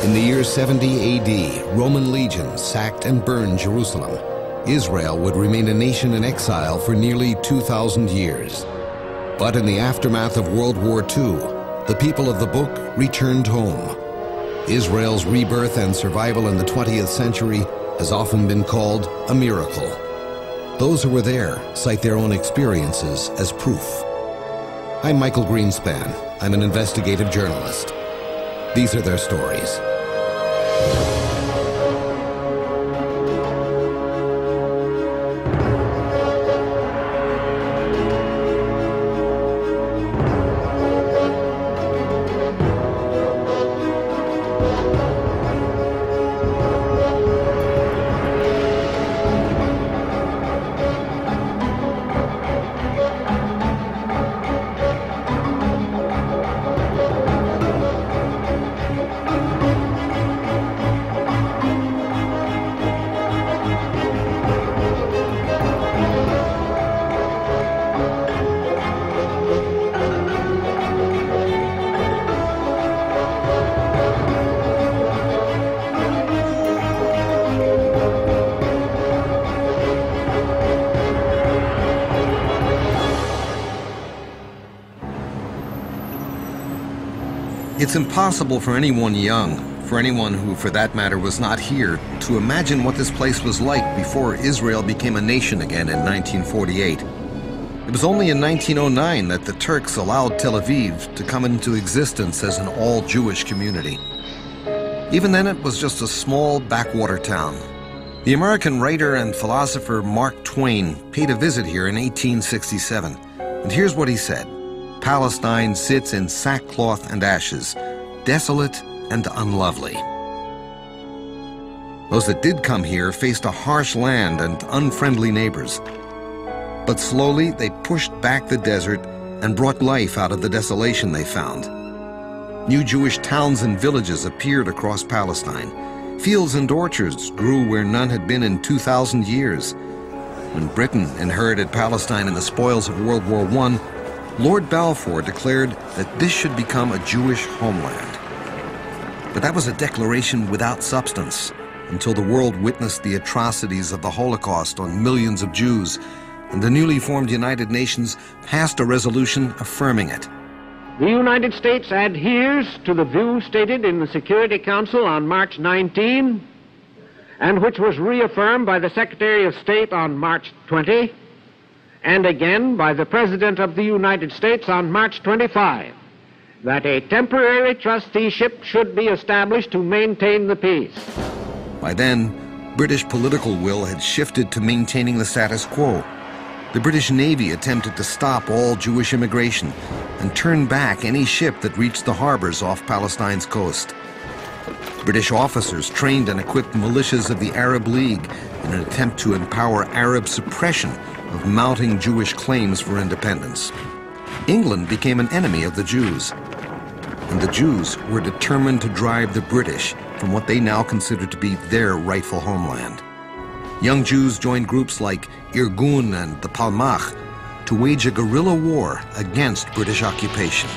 In the year 70 AD, Roman legions sacked and burned Jerusalem. Israel would remain a nation in exile for nearly 2,000 years. But in the aftermath of World War II, the people of the book returned home. Israel's rebirth and survival in the 20th century has often been called a miracle. Those who were there cite their own experiences as proof. I'm Michael Greenspan. I'm an investigative journalist. These are their stories. It's impossible for anyone young, for anyone who, for that matter, was not here, to imagine what this place was like before Israel became a nation again in 1948. It was only in 1909 that the Turks allowed Tel Aviv to come into existence as an all-Jewish community. Even then, it was just a small backwater town. The American writer and philosopher Mark Twain paid a visit here in 1867, and here's what he said. Palestine sits in sackcloth and ashes, desolate and unlovely. Those that did come here faced a harsh land and unfriendly neighbors. But slowly they pushed back the desert and brought life out of the desolation they found. New Jewish towns and villages appeared across Palestine. Fields and orchards grew where none had been in 2,000 years. When Britain inherited Palestine and the spoils of World War I, Lord Balfour declared that this should become a Jewish homeland. But that was a declaration without substance until the world witnessed the atrocities of the Holocaust on millions of Jews, and the newly formed United Nations passed a resolution affirming it. The United States adheres to the view stated in the Security Council on March 19, and which was reaffirmed by the Secretary of State on March 20, and again by the President of the United States on March 25, that a temporary trusteeship should be established to maintain the peace. By then, British political will had shifted to maintaining the status quo. The British Navy attempted to stop all Jewish immigration and turn back any ship that reached the harbors off Palestine's coast. British officers trained and equipped militias of the Arab League in an attempt to empower Arab suppression of mounting Jewish claims for independence. England became an enemy of the Jews, and the Jews were determined to drive the British from what they now considered to be their rightful homeland. Young Jews joined groups like Irgun and the Palmach to wage a guerrilla war against British occupation.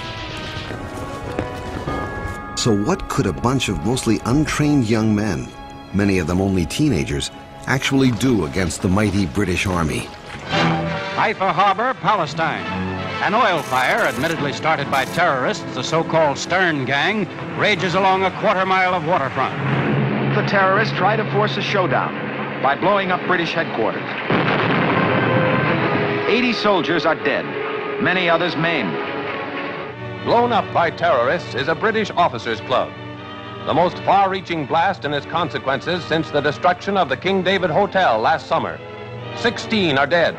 So what could a bunch of mostly untrained young men, many of them only teenagers, actually do against the mighty British Army? Haifa Harbor, Palestine. An oil fire, admittedly started by terrorists, the so-called Stern Gang, rages along a quarter-mile of waterfront. The terrorists try to force a showdown by blowing up British headquarters. 80 soldiers are dead, many others maimed. Blown up by terrorists is a British officers' club. The most far-reaching blast in its consequences since the destruction of the King David Hotel last summer. 16 are dead.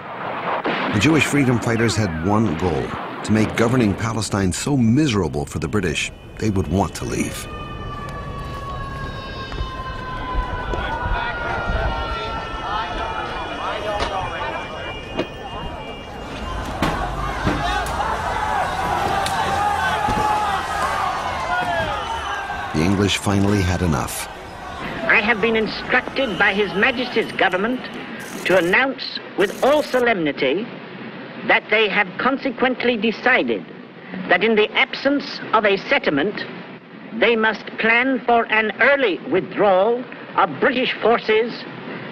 The Jewish freedom fighters had one goal: to make governing Palestine so miserable for the British, they would want to leave. The English finally had enough. I have been instructed by His Majesty's government to announce with all solemnity that they have consequently decided that in the absence of a settlement, they must plan for an early withdrawal of British forces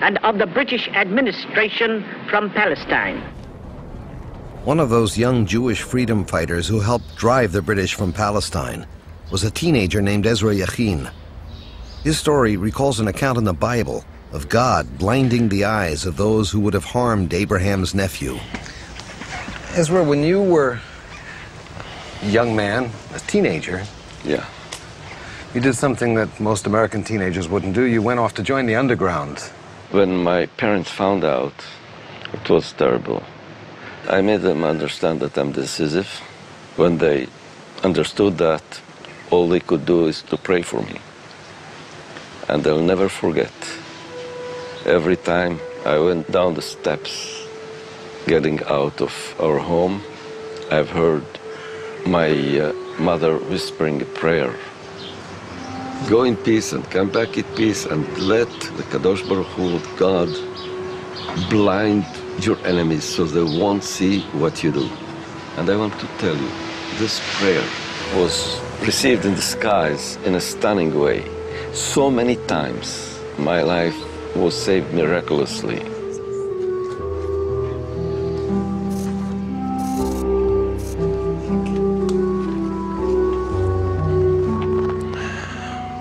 and of the British administration from Palestine. One of those young Jewish freedom fighters who helped drive the British from Palestine was a teenager named Ezra. His story recalls an account in the Bible of God blinding the eyes of those who would have harmed Abraham's nephew. Ezra, when you were a young man, a teenager, yeah, you did something that most American teenagers wouldn't do. You went off to join the underground. when my parents found out, it was terrible. I made them understand that I'm decisive. When they understood that, all they could do is to pray for me. And they'll never forget. Every time I went down the steps, getting out of our home, I've heard my mother whispering a prayer. Go in peace and come back in peace, and let the Kadosh Baruch Hu, God, blind your enemies so they won't see what you do. And I want to tell you, this prayer was received in the skies in a stunning way. So many times my life was saved miraculously.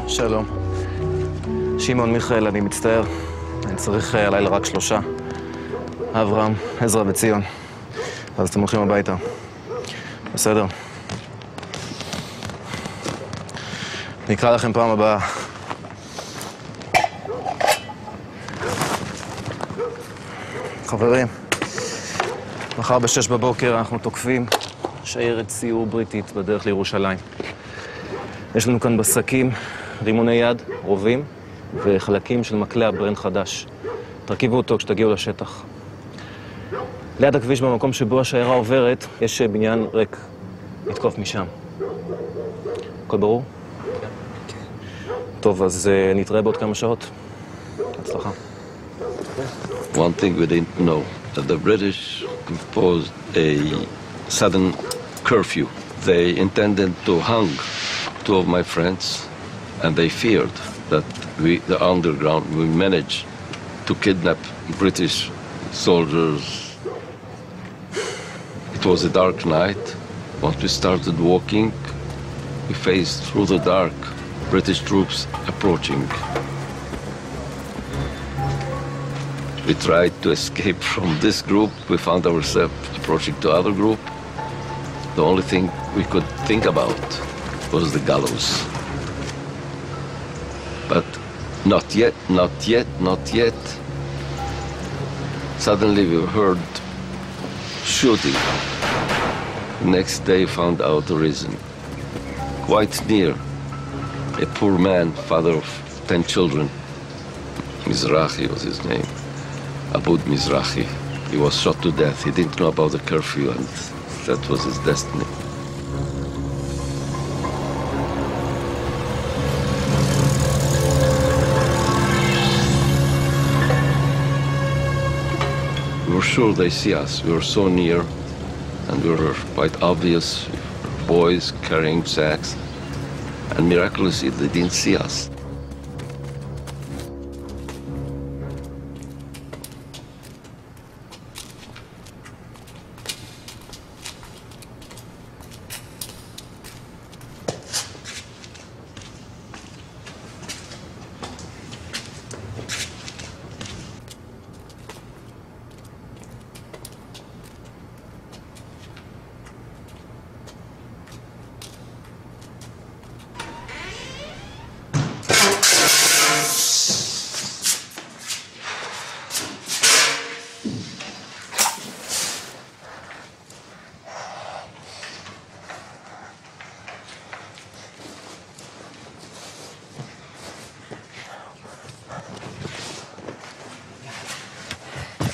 שלום. שמעון מיכאל, אני מצטער. אני צריך הלילה רק 3. אברהם, עזרא וציון. אז אתם הולכים הביתה. בסדר? נקרא לכם פעם הבאה. חברים, מחר ב-6 בבוקר אנחנו תוקפים שיירת סיור בריטית בדרך לירושלים. יש לנו כאן בשקים, רימוני יד, רובים וחלקים של מקלע ברן חדש. תרכיבו אותו כשתגיעו לשטח. ליד הכביש במקום שבו השיירה עוברת, יש בניין ריק. נתקוף משם. הכל ברור? כן. טוב, אז נתראה בעוד כמה שעות. הצלחה. One thing we didn't know, that the British imposed a sudden curfew. They intended to hang 2 of my friends, and they feared that we, the underground, will manage to kidnap British soldiers. It was a dark night. Once we started walking, we faced through the dark British troops approaching. We tried to escape from this group. We found ourselves approaching to other group. The only thing we could think about was the gallows. But not yet, not yet, not yet. Suddenly we heard shooting. Next day found out the reason. Quite near, a poor man, father of 10 children, Mizrahi was his name, Abud Mizrahi. He was shot to death. He didn't know about the curfew, and that was his destiny. We were sure they see us. We were so near, and we were quite obvious. Boys carrying sacks, and miraculously they didn't see us.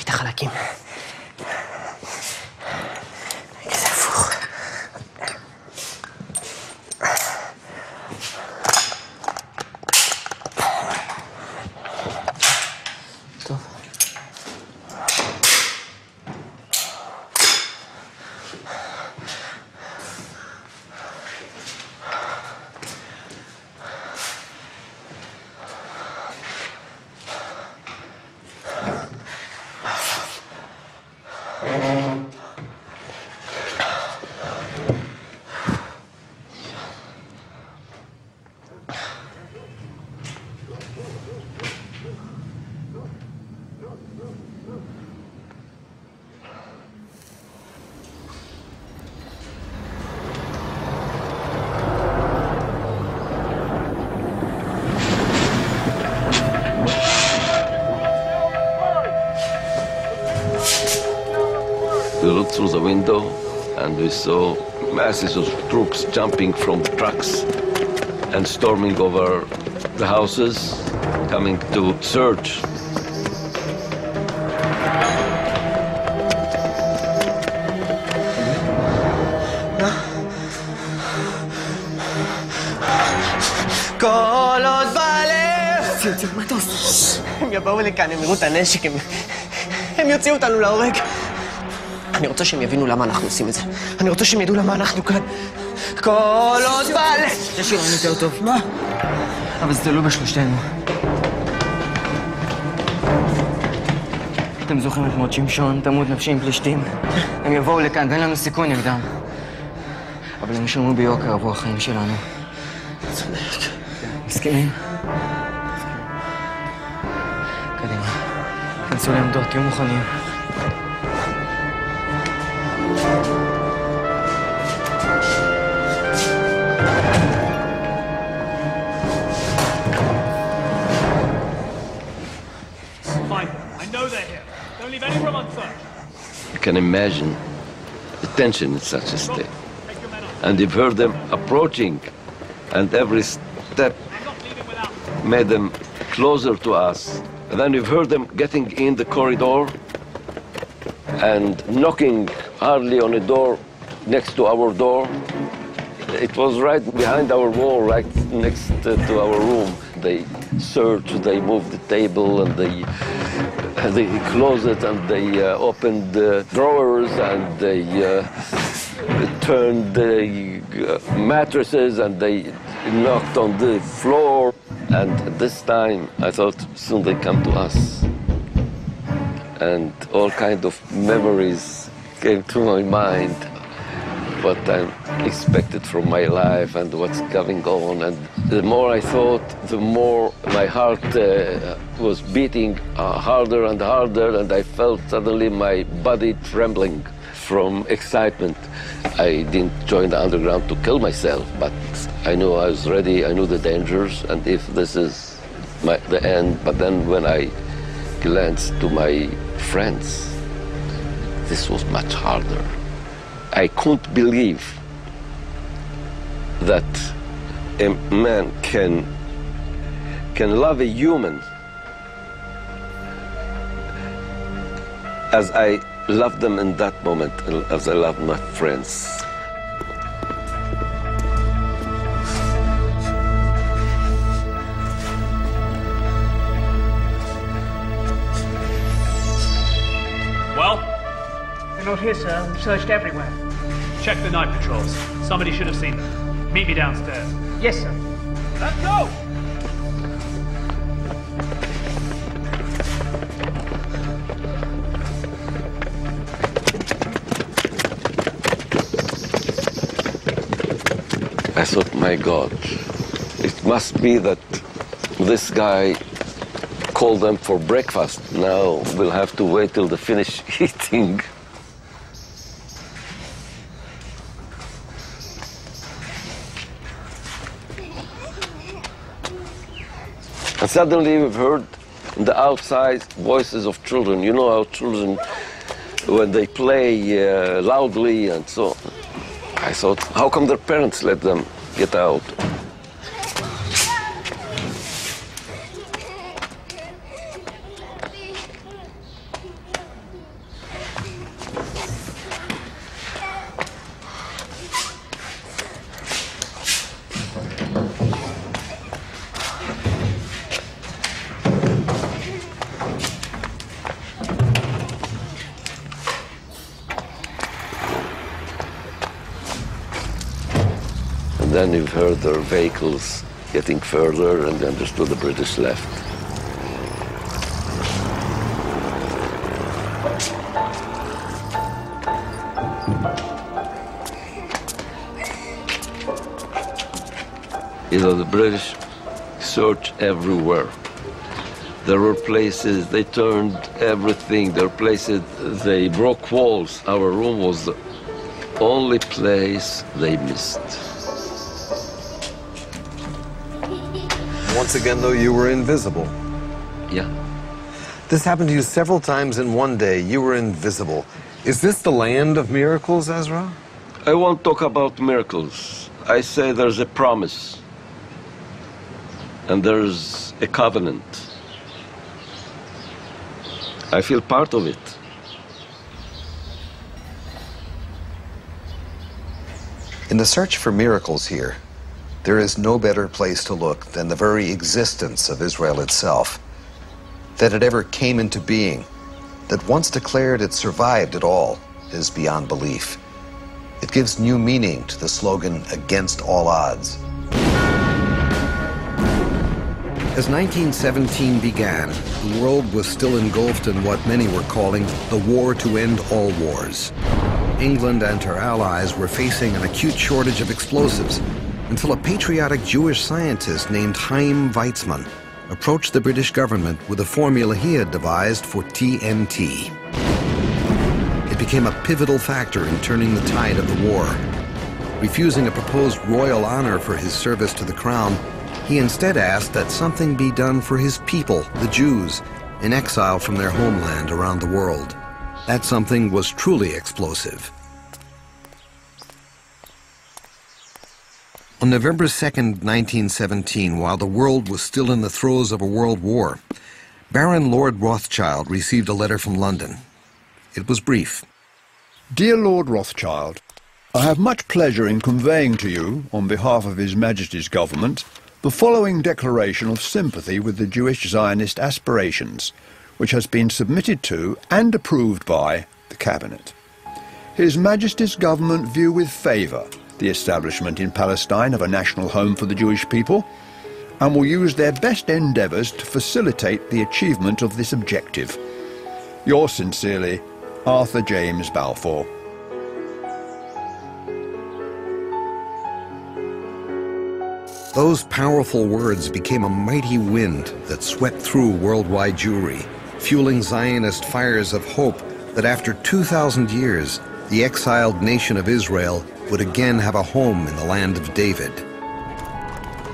חלקים. כזה הפוך. טוב. We looked through the window and we saw masses of troops jumping from trucks and storming over the houses, coming to search. כל עוד בלב! תוציאו מטוס. הם יבואו לכאן, הם יראו את הנשק, הם יוציאו אותנו להורג. אני רוצה שהם יבינו למה אנחנו עושים את זה. אני רוצה שהם ידעו למה אנחנו כאן. כל עוד בלב! יש לי רעיון יותר טוב. מה? אבל זה תלוי בשלושתנו. אתם זוכרים את מות שמשון, תמות נפשי עם פלישתים? הם יבואו לכאן ואין לנו סיכוי נגדם. אבל הם ישלמו ביוקר עבור החיים שלנו. צודק. מסכימים? קדימה. כנסו לעמדות, תהיו מוכנים. You can imagine the tension in such a state. And you've heard them approaching, and every step made them closer to us. And then you've heard them getting in the corridor and knocking hardly on a door next to our door. It was right behind our wall, right next to our room. They searched, they moved the table, and they closed it, and they opened the drawers, and they turned the mattresses, and they knocked on the floor. And this time, I thought soon they come to us. And all kind of memories came to my mind, what I expected from my life and what's going on. And the more I thought, the more my heart was beating harder and harder, and I felt suddenly my body trembling from excitement. I didn't join the underground to kill myself, but I knew I was ready, I knew the dangers, and if this is the end. But then when I glanced to my friends, this was much harder. I couldn't believe that a man can love a human as I loved them in that moment, as I loved my friends. Well? They're not here, sir. We've searched everywhere. Check the night patrols. Somebody should have seen them. Meet me downstairs. Yes, sir. Let's go! I thought, my God, it must be that this guy called them for breakfast. Now we'll have to wait till they finish eating. And suddenly we've heard in the outside voices of children. You know how children, when they play loudly and so on. I thought, how come their parents let them get out? Then you've heard their vehicles getting further, and they understood the British left. You know, the British searched everywhere. There were places they turned everything. There were places they broke walls. Our room was the only place they missed. Once again, though, you were invisible. Yeah. This happened to you several times in one day. You were invisible. Is this the land of miracles, Ezra? I won't talk about miracles. I say there's a promise. And there's a covenant. I feel part of it. In the search for miracles here, there is no better place to look than the very existence of Israel itself. That it ever came into being, that once declared it survived at all, is beyond belief. It gives new meaning to the slogan, "Against all odds." As 1917 began, the world was still engulfed in what many were calling the war to end all wars. England and her allies were facing an acute shortage of explosives until a patriotic Jewish scientist named Chaim Weizmann approached the British government with a formula he had devised for TNT. It became a pivotal factor in turning the tide of the war. Refusing a proposed royal honor for his service to the crown, he instead asked that something be done for his people, the Jews, in exile from their homeland around the world. That something was truly explosive. On November 2nd, 1917, while the world was still in the throes of a world war, Baron Lord Rothschild received a letter from London. It was brief. Dear Lord Rothschild, I have much pleasure in conveying to you, on behalf of His Majesty's government, the following declaration of sympathy with the Jewish Zionist aspirations, which has been submitted to and approved by the Cabinet. His Majesty's government view with favour the establishment in Palestine of a national home for the Jewish people, and will use their best endeavours to facilitate the achievement of this objective. Yours sincerely, Arthur James Balfour. Those powerful words became a mighty wind that swept through worldwide Jewry, fueling Zionist fires of hope that after 2,000 years, the exiled nation of Israel would again have a home in the land of David.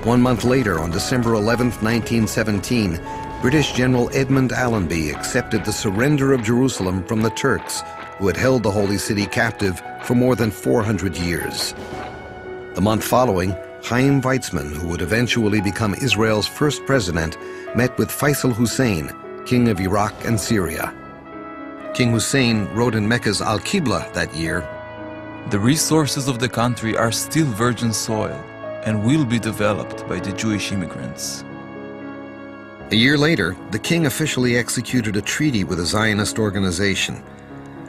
1 month later, on December 11, 1917, British General Edmund Allenby accepted the surrender of Jerusalem from the Turks, who had held the Holy City captive for more than 400 years. The month following, Chaim Weizmann, who would eventually become Israel's first president, met with Faisal Hussein, king of Iraq and Syria. King Hussein wrote in Mecca's Al-Qibla that year, "The resources of the country are still virgin soil and will be developed by the Jewish immigrants." A year later, the king officially executed a treaty with a Zionist organization.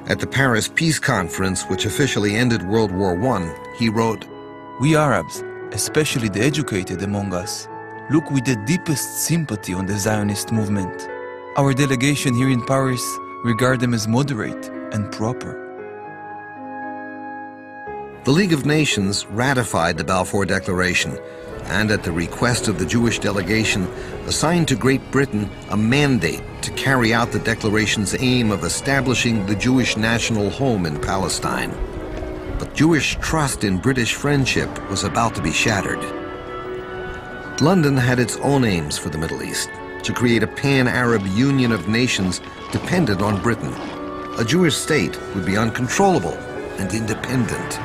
At the Paris Peace Conference, which officially ended World War I, he wrote, "We Arabs, especially the educated among us, look with the deepest sympathy on the Zionist movement. Our delegation here in Paris regard them as moderate and proper." The League of Nations ratified the Balfour Declaration, and at the request of the Jewish delegation, assigned to Great Britain a mandate to carry out the declaration's aim of establishing the Jewish national home in Palestine. But Jewish trust in British friendship was about to be shattered. London had its own aims for the Middle East, to create a pan-Arab union of nations dependent on Britain. A Jewish state would be uncontrollable and independent.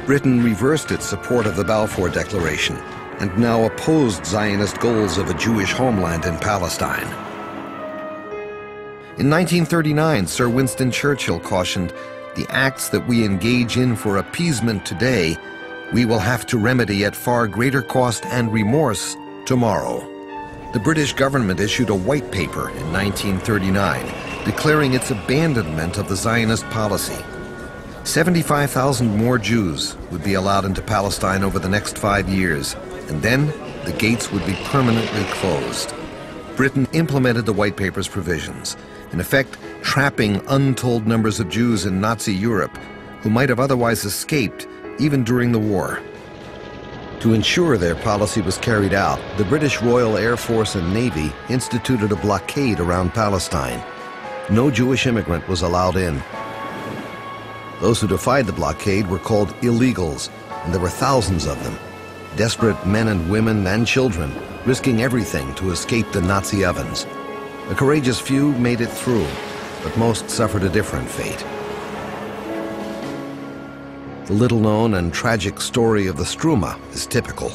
Britain reversed its support of the Balfour Declaration and now opposed Zionist goals of a Jewish homeland in Palestine. In 1939, Sir Winston Churchill cautioned, "The acts that we engage in for appeasement today, we will have to remedy at far greater cost and remorse tomorrow." The British government issued a white paper in 1939, declaring its abandonment of the Zionist policy. 75,000 more Jews would be allowed into Palestine over the next 5 years, and then the gates would be permanently closed. Britain implemented the White Paper's provisions, in effect trapping untold numbers of Jews in Nazi Europe who might have otherwise escaped even during the war. To ensure their policy was carried out, the British Royal Air Force and Navy instituted a blockade around Palestine. No Jewish immigrant was allowed in. Those who defied the blockade were called illegals, and there were thousands of them. Desperate men and women and children, risking everything to escape the Nazi ovens. A courageous few made it through, but most suffered a different fate. The little-known and tragic story of the Struma is typical.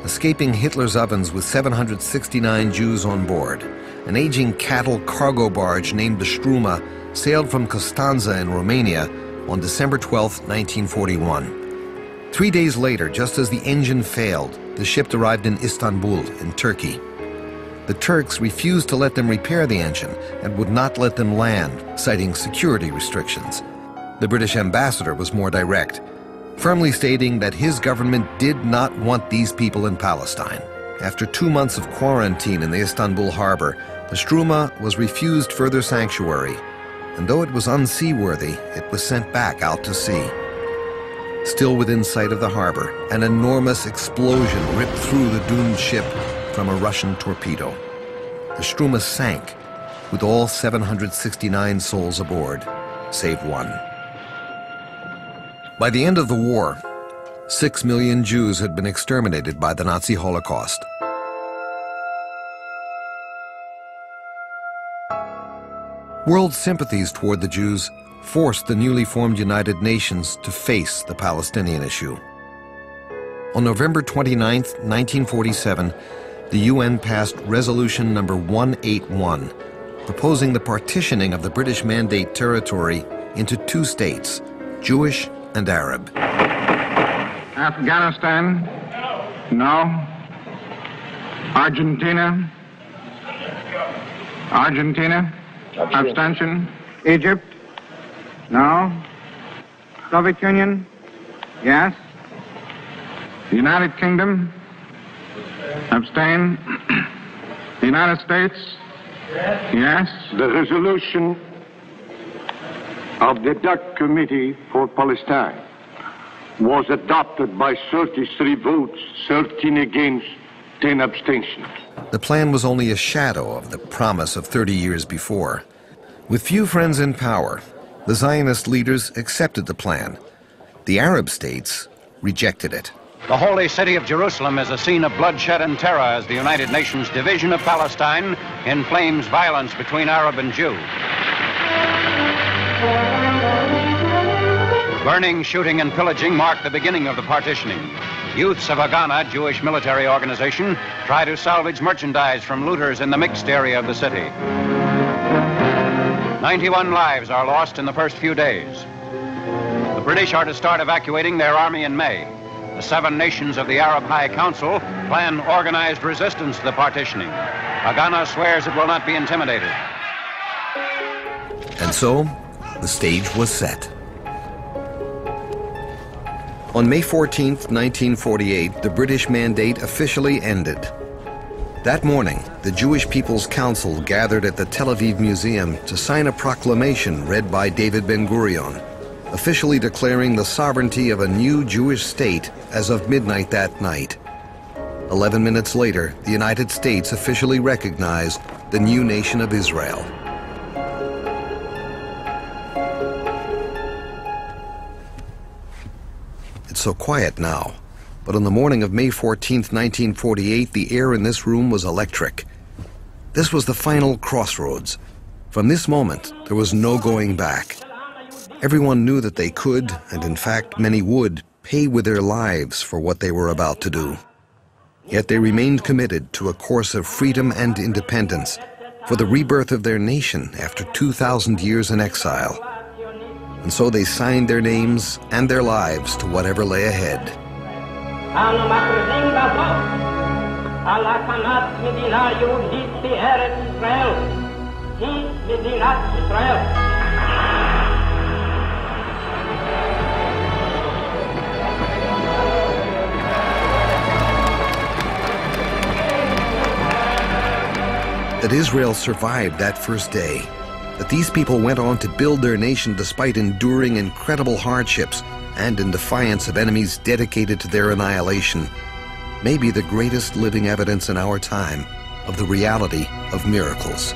Escaping Hitler's ovens with 769 Jews on board, an aging cattle cargo barge named the Struma sailed from Constanza in Romania on December 12, 1941. 3 days later, just as the engine failed, the ship arrived in Istanbul, in Turkey. The Turks refused to let them repair the engine and would not let them land, citing security restrictions. The British ambassador was more direct, firmly stating that his government did not want these people in Palestine. After 2 months of quarantine in the Istanbul harbor, the Struma was refused further sanctuary, and though it was unseaworthy, it was sent back out to sea. Still within sight of the harbor, an enormous explosion ripped through the doomed ship from a Russian torpedo. The Struma sank, with all 769 souls aboard, save one. By the end of the war, 6 million Jews had been exterminated by the Nazi Holocaust. World sympathies toward the Jews forced the newly formed United Nations to face the Palestinian issue. On November 29, 1947, the UN passed Resolution number 181, proposing the partitioning of the British Mandate territory into 2 states, Jewish and Arab. Afghanistan? No. Argentina? Argentina? Abstention. Egypt? No. Soviet Union? Yes. The United Kingdom? Abstain. The United States? Yes. The resolution of the Decak Committee for Palestine was adopted by 33 votes, 13 against, 10 abstentions. The plan was only a shadow of the promise of 30 years before. With few friends in power, the Zionist leaders accepted the plan. The Arab states rejected it. The holy city of Jerusalem is a scene of bloodshed and terror as the United Nations division of Palestine inflames violence between Arab and Jew. Burning, shooting, and pillaging mark the beginning of the partitioning. Youths of Haganah, Jewish military organization, try to salvage merchandise from looters in the mixed area of the city. 91 lives are lost in the first few days. The British are to start evacuating their army in May. The 7 nations of the Arab High Council plan organized resistance to the partitioning. Haganah swears it will not be intimidated. And so, the stage was set. On May 14, 1948, the British Mandate officially ended. That morning, the Jewish People's Council gathered at the Tel Aviv Museum to sign a proclamation read by David Ben-Gurion, officially declaring the sovereignty of a new Jewish state as of midnight that night. 11 minutes later, the United States officially recognized the new nation of Israel. It's so quiet now, but on the morning of May 14, 1948, the air in this room was electric. This was the final crossroads. From this moment, there was no going back. Everyone knew that they could, and in fact many would, pay with their lives for what they were about to do. Yet they remained committed to a course of freedom and independence, for the rebirth of their nation after 2,000 years in exile. And so they signed their names and their lives to whatever lay ahead. That Israel survived that first day, that these people went on to build their nation despite enduring incredible hardships and in defiance of enemies dedicated to their annihilation, may be the greatest living evidence in our time of the reality of miracles.